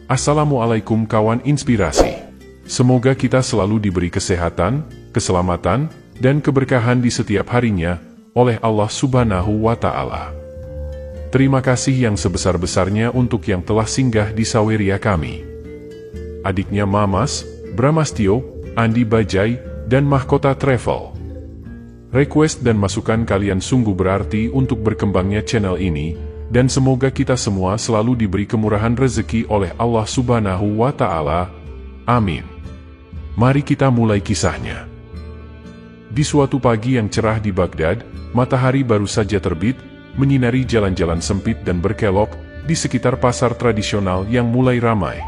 Assalamualaikum kawan inspirasi. Semoga kita selalu diberi kesehatan, keselamatan, dan keberkahan di setiap harinya oleh Allah Subhanahu wa Ta'ala. Terima kasih yang sebesar-besarnya untuk yang telah singgah di Saweria kami. Adiknya Mamas, Bramastio, Andi Bajai, dan Mahkota Travel. Request dan masukan kalian sungguh berarti untuk berkembangnya channel ini, dan semoga kita semua selalu diberi kemurahan rezeki oleh Allah Subhanahu wa Ta'ala. Amin. Mari kita mulai kisahnya. Di suatu pagi yang cerah di Baghdad, matahari baru saja terbit, menyinari jalan-jalan sempit dan berkelok di sekitar pasar tradisional yang mulai ramai.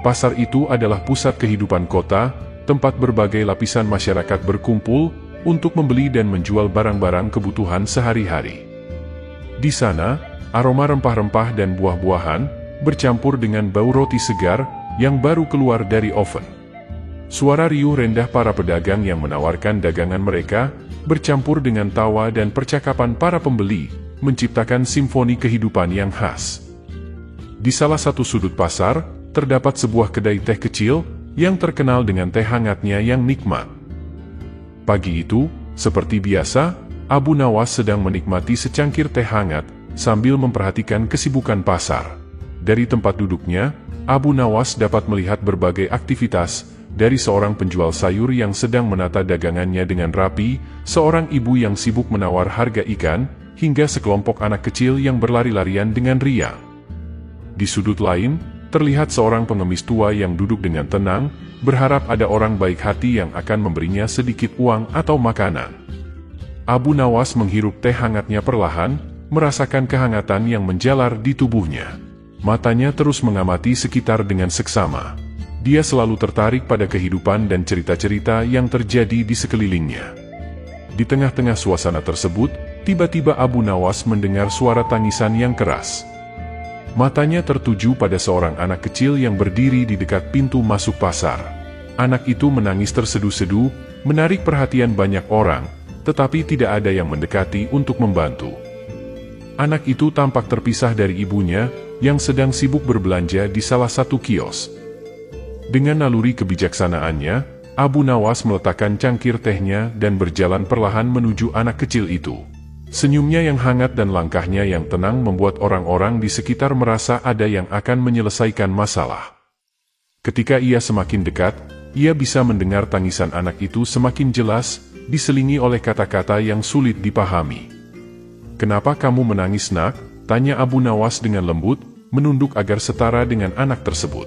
Pasar itu adalah pusat kehidupan kota, tempat berbagai lapisan masyarakat berkumpul untuk membeli dan menjual barang-barang kebutuhan sehari-hari. Di sana, aroma rempah-rempah dan buah-buahan bercampur dengan bau roti segar yang baru keluar dari oven. Suara riuh rendah para pedagang yang menawarkan dagangan mereka bercampur dengan tawa dan percakapan para pembeli, menciptakan simfoni kehidupan yang khas. Di salah satu sudut pasar, terdapat sebuah kedai teh kecil yang terkenal dengan teh hangatnya yang nikmat. Pagi itu, seperti biasa, Abu Nawas sedang menikmati secangkir teh hangat sambil memperhatikan kesibukan pasar. Dari tempat duduknya, Abu Nawas dapat melihat berbagai aktivitas, dari seorang penjual sayur yang sedang menata dagangannya dengan rapi, seorang ibu yang sibuk menawar harga ikan, hingga sekelompok anak kecil yang berlari-larian dengan riang. Di sudut lain, terlihat seorang pengemis tua yang duduk dengan tenang, berharap ada orang baik hati yang akan memberinya sedikit uang atau makanan. Abu Nawas menghirup teh hangatnya perlahan, merasakan kehangatan yang menjalar di tubuhnya. Matanya terus mengamati sekitar dengan seksama. Dia selalu tertarik pada kehidupan dan cerita-cerita yang terjadi di sekelilingnya. Di tengah-tengah suasana tersebut, tiba-tiba Abu Nawas mendengar suara tangisan yang keras. Matanya tertuju pada seorang anak kecil yang berdiri di dekat pintu masuk pasar. Anak itu menangis terseduh-seduh, menarik perhatian banyak orang, tetapi tidak ada yang mendekati untuk membantu. Anak itu tampak terpisah dari ibunya, yang sedang sibuk berbelanja di salah satu kios. Dengan naluri kebijaksanaannya, Abu Nawas meletakkan cangkir tehnya dan berjalan perlahan menuju anak kecil itu. Senyumnya yang hangat dan langkahnya yang tenang membuat orang-orang di sekitar merasa ada yang akan menyelesaikan masalah. Ketika ia semakin dekat, ia bisa mendengar tangisan anak itu semakin jelas, diselingi oleh kata-kata yang sulit dipahami. "Kenapa kamu menangis, nak?" tanya Abu Nawas dengan lembut, menunduk agar setara dengan anak tersebut.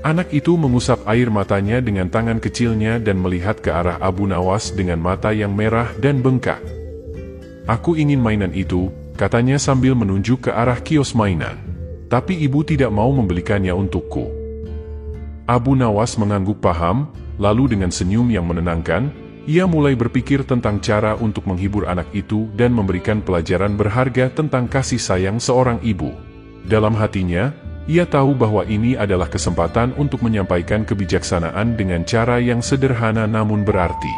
Anak itu mengusap air matanya dengan tangan kecilnya dan melihat ke arah Abu Nawas dengan mata yang merah dan bengkak. "Aku ingin mainan itu," katanya sambil menunjuk ke arah kios mainan. "Tapi ibu tidak mau membelikannya untukku." Abu Nawas mengangguk paham, lalu dengan senyum yang menenangkan, ia mulai berpikir tentang cara untuk menghibur anak itu dan memberikan pelajaran berharga tentang kasih sayang seorang ibu. Dalam hatinya, ia tahu bahwa ini adalah kesempatan untuk menyampaikan kebijaksanaan dengan cara yang sederhana namun berarti.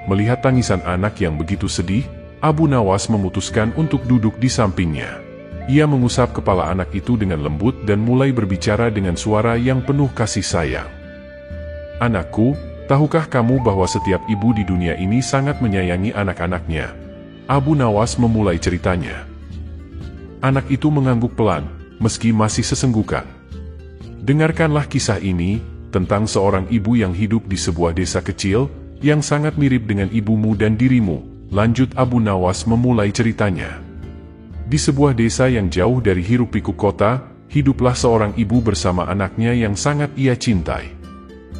Melihat tangisan anak yang begitu sedih, Abu Nawas memutuskan untuk duduk di sampingnya. Ia mengusap kepala anak itu dengan lembut dan mulai berbicara dengan suara yang penuh kasih sayang. "Anakku, tahukah kamu bahwa setiap ibu di dunia ini sangat menyayangi anak-anaknya?" Abu Nawas memulai ceritanya. Anak itu mengangguk pelan, meski masih sesenggukan. "Dengarkanlah kisah ini, tentang seorang ibu yang hidup di sebuah desa kecil, yang sangat mirip dengan ibumu dan dirimu," lanjut Abu Nawas memulai ceritanya. "Di sebuah desa yang jauh dari hiruk-pikuk kota, hiduplah seorang ibu bersama anaknya yang sangat ia cintai.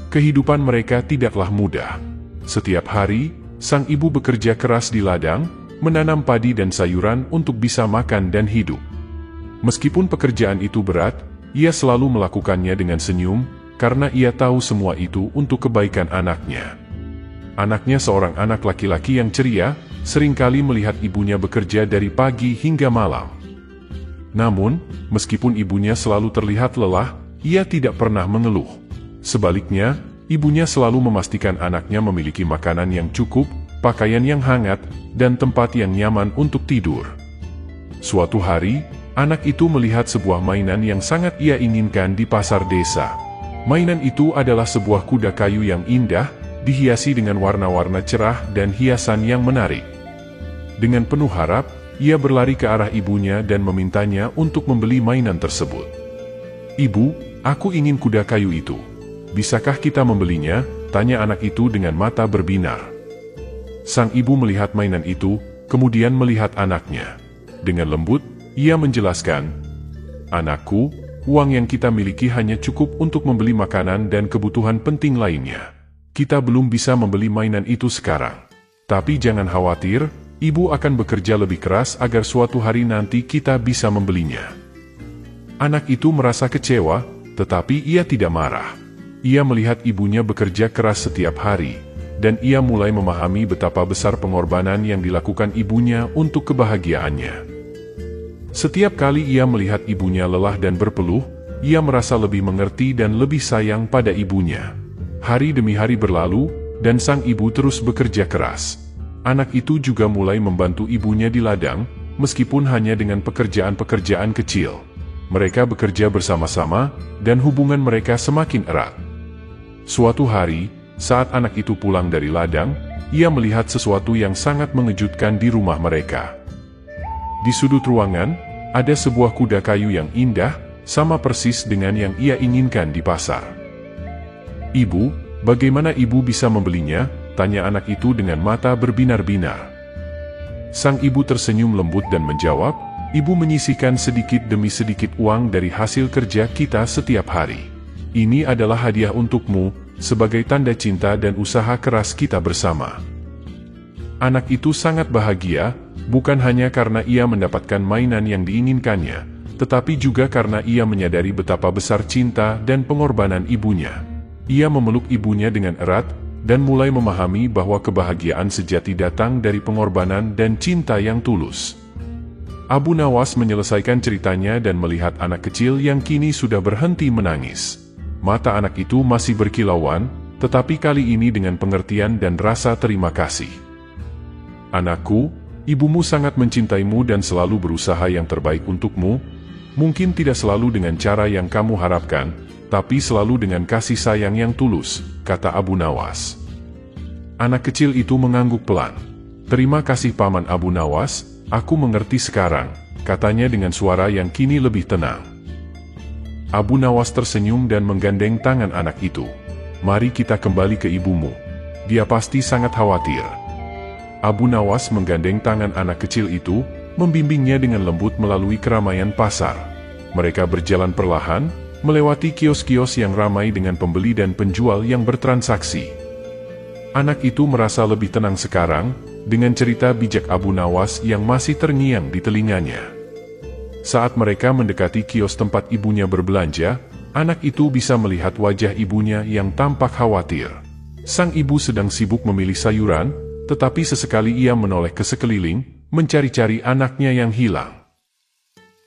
Kehidupan mereka tidaklah mudah. Setiap hari, sang ibu bekerja keras di ladang, menanam padi dan sayuran untuk bisa makan dan hidup. Meskipun pekerjaan itu berat, ia selalu melakukannya dengan senyum, karena ia tahu semua itu untuk kebaikan anaknya. Anaknya seorang anak laki-laki yang ceria, seringkali melihat ibunya bekerja dari pagi hingga malam. Namun, meskipun ibunya selalu terlihat lelah, ia tidak pernah mengeluh. Sebaliknya, ibunya selalu memastikan anaknya memiliki makanan yang cukup, pakaian yang hangat, dan tempat yang nyaman untuk tidur. Suatu hari, Anak itu melihat sebuah mainan yang sangat ia inginkan di pasar desa. Mainan itu adalah sebuah kuda kayu yang indah, dihiasi dengan warna-warna cerah dan hiasan yang menarik. Dengan penuh harap, ia berlari ke arah ibunya dan memintanya untuk membeli mainan tersebut. "Ibu, aku ingin kuda kayu itu. Bisakah kita membelinya?" tanya anak itu dengan mata berbinar. Sang ibu melihat mainan itu, kemudian melihat anaknya. Dengan lembut, ia menjelaskan, "Anakku, uang yang kita miliki hanya cukup untuk membeli makanan dan kebutuhan penting lainnya. Kita belum bisa membeli mainan itu sekarang. Tapi jangan khawatir, ibu akan bekerja lebih keras agar suatu hari nanti kita bisa membelinya." Anak itu merasa kecewa, tetapi ia tidak marah. Ia melihat ibunya bekerja keras setiap hari, dan ia mulai memahami betapa besar pengorbanan yang dilakukan ibunya untuk kebahagiaannya. Setiap kali ia melihat ibunya lelah dan berpeluh, ia merasa lebih mengerti dan lebih sayang pada ibunya. Hari demi hari berlalu, dan sang ibu terus bekerja keras. Anak itu juga mulai membantu ibunya di ladang, meskipun hanya dengan pekerjaan-pekerjaan kecil. Mereka bekerja bersama-sama, dan hubungan mereka semakin erat. Suatu hari, saat anak itu pulang dari ladang, ia melihat sesuatu yang sangat mengejutkan di rumah mereka. Di sudut ruangan, ada sebuah kuda kayu yang indah, sama persis dengan yang ia inginkan di pasar. "Ibu, bagaimana ibu bisa membelinya?" tanya anak itu dengan mata berbinar-binar. Sang ibu tersenyum lembut dan menjawab, "Ibu menyisihkan sedikit demi sedikit uang dari hasil kerja kita setiap hari. Ini adalah hadiah untukmu, sebagai tanda cinta dan usaha keras kita bersama." Anak itu sangat bahagia, bukan hanya karena ia mendapatkan mainan yang diinginkannya, tetapi juga karena ia menyadari betapa besar cinta dan pengorbanan ibunya. Ia memeluk ibunya dengan erat, dan mulai memahami bahwa kebahagiaan sejati datang dari pengorbanan dan cinta yang tulus. Abu Nawas menyelesaikan ceritanya dan melihat anak kecil yang kini sudah berhenti menangis. Mata anak itu masih berkilauan, tetapi kali ini dengan pengertian dan rasa terima kasih. "Anakku, ibumu sangat mencintaimu dan selalu berusaha yang terbaik untukmu. Mungkin tidak selalu dengan cara yang kamu harapkan, tapi selalu dengan kasih sayang yang tulus," kata Abu Nawas. Anak kecil itu mengangguk pelan. "Terima kasih Paman Abu Nawas, aku mengerti sekarang," katanya dengan suara yang kini lebih tenang. Abu Nawas tersenyum dan menggandeng tangan anak itu. "Mari kita kembali ke ibumu. Dia pasti sangat khawatir." Abu Nawas menggandeng tangan anak kecil itu, membimbingnya dengan lembut melalui keramaian pasar. Mereka berjalan perlahan, melewati kios-kios yang ramai dengan pembeli dan penjual yang bertransaksi. Anak itu merasa lebih tenang sekarang, dengan cerita bijak Abu Nawas yang masih terngiang di telinganya. Saat mereka mendekati kios tempat ibunya berbelanja, anak itu bisa melihat wajah ibunya yang tampak khawatir. Sang ibu sedang sibuk memilih sayuran, tetapi sesekali ia menoleh ke sekeliling, mencari-cari anaknya yang hilang.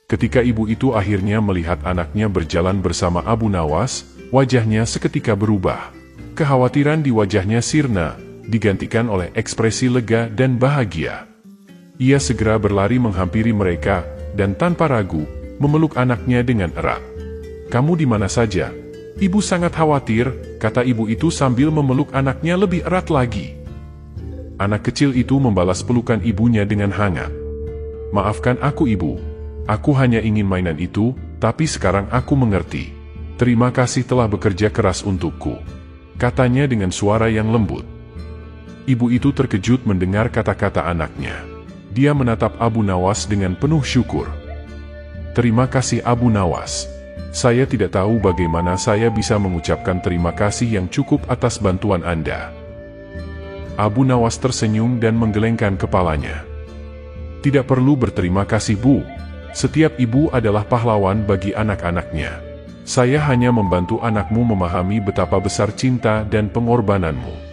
Ketika ibu itu akhirnya melihat anaknya berjalan bersama Abu Nawas, wajahnya seketika berubah. Kekhawatiran di wajahnya sirna, digantikan oleh ekspresi lega dan bahagia. Ia segera berlari menghampiri mereka, dan tanpa ragu, memeluk anaknya dengan erat. "Kamu di mana saja? Ibu sangat khawatir," kata ibu itu sambil memeluk anaknya lebih erat lagi. Anak kecil itu membalas pelukan ibunya dengan hangat. "Maafkan aku ibu. Aku hanya ingin mainan itu, tapi sekarang aku mengerti. Terima kasih telah bekerja keras untukku," katanya dengan suara yang lembut. Ibu itu terkejut mendengar kata-kata anaknya. Dia menatap Abu Nawas dengan penuh syukur. "Terima kasih Abu Nawas. Saya tidak tahu bagaimana saya bisa mengucapkan terima kasih yang cukup atas bantuan Anda." Abu Nawas tersenyum dan menggelengkan kepalanya. "Tidak perlu berterima kasih Bu. Setiap ibu adalah pahlawan bagi anak-anaknya. Saya hanya membantu anakmu memahami betapa besar cinta dan pengorbananmu."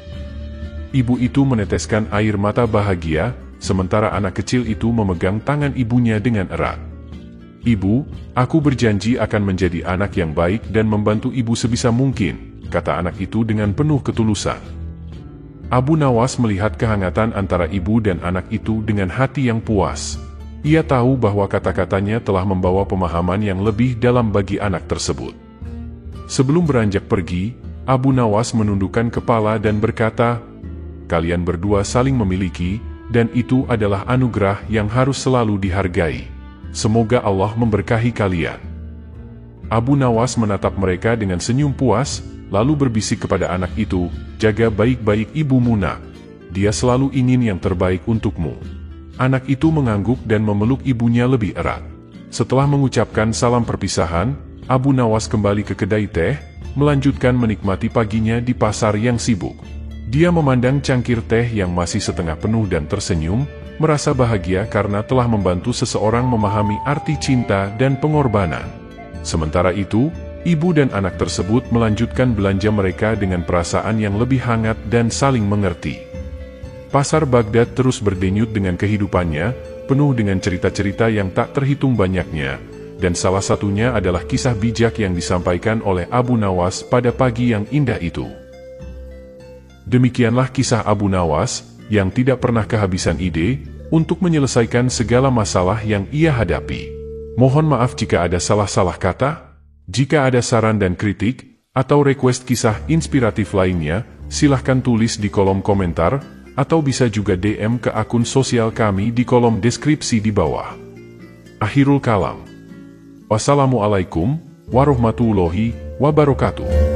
Ibu itu meneteskan air mata bahagia, sementara anak kecil itu memegang tangan ibunya dengan erat. "Ibu, aku berjanji akan menjadi anak yang baik dan membantu ibu sebisa mungkin," kata anak itu dengan penuh ketulusan. Abu Nawas melihat kehangatan antara ibu dan anak itu dengan hati yang puas. Ia tahu bahwa kata-katanya telah membawa pemahaman yang lebih dalam bagi anak tersebut. Sebelum beranjak pergi, Abu Nawas menundukkan kepala dan berkata, "Kalian berdua saling memiliki, dan itu adalah anugerah yang harus selalu dihargai. Semoga Allah memberkahi kalian." Abu Nawas menatap mereka dengan senyum puas, lalu berbisik kepada anak itu, "Jaga baik-baik ibumu nak. Dia selalu ingin yang terbaik untukmu." Anak itu mengangguk dan memeluk ibunya lebih erat. Setelah mengucapkan salam perpisahan, Abu Nawas kembali ke kedai teh, melanjutkan menikmati paginya di pasar yang sibuk. Dia memandang cangkir teh yang masih setengah penuh dan tersenyum, merasa bahagia karena telah membantu seseorang memahami arti cinta dan pengorbanan. Sementara itu, ibu dan anak tersebut melanjutkan belanja mereka dengan perasaan yang lebih hangat dan saling mengerti. Pasar Baghdad terus berdenyut dengan kehidupannya, penuh dengan cerita-cerita yang tak terhitung banyaknya, dan salah satunya adalah kisah bijak yang disampaikan oleh Abu Nawas pada pagi yang indah itu. Demikianlah kisah Abu Nawas, yang tidak pernah kehabisan ide, untuk menyelesaikan segala masalah yang ia hadapi. Mohon maaf jika ada salah-salah kata. Jika ada saran dan kritik, atau request kisah inspiratif lainnya, silahkan tulis di kolom komentar, atau bisa juga DM ke akun sosial kami di kolom deskripsi di bawah. Akhirul kalam. Wassalamualaikum warahmatullahi wabarakatuh.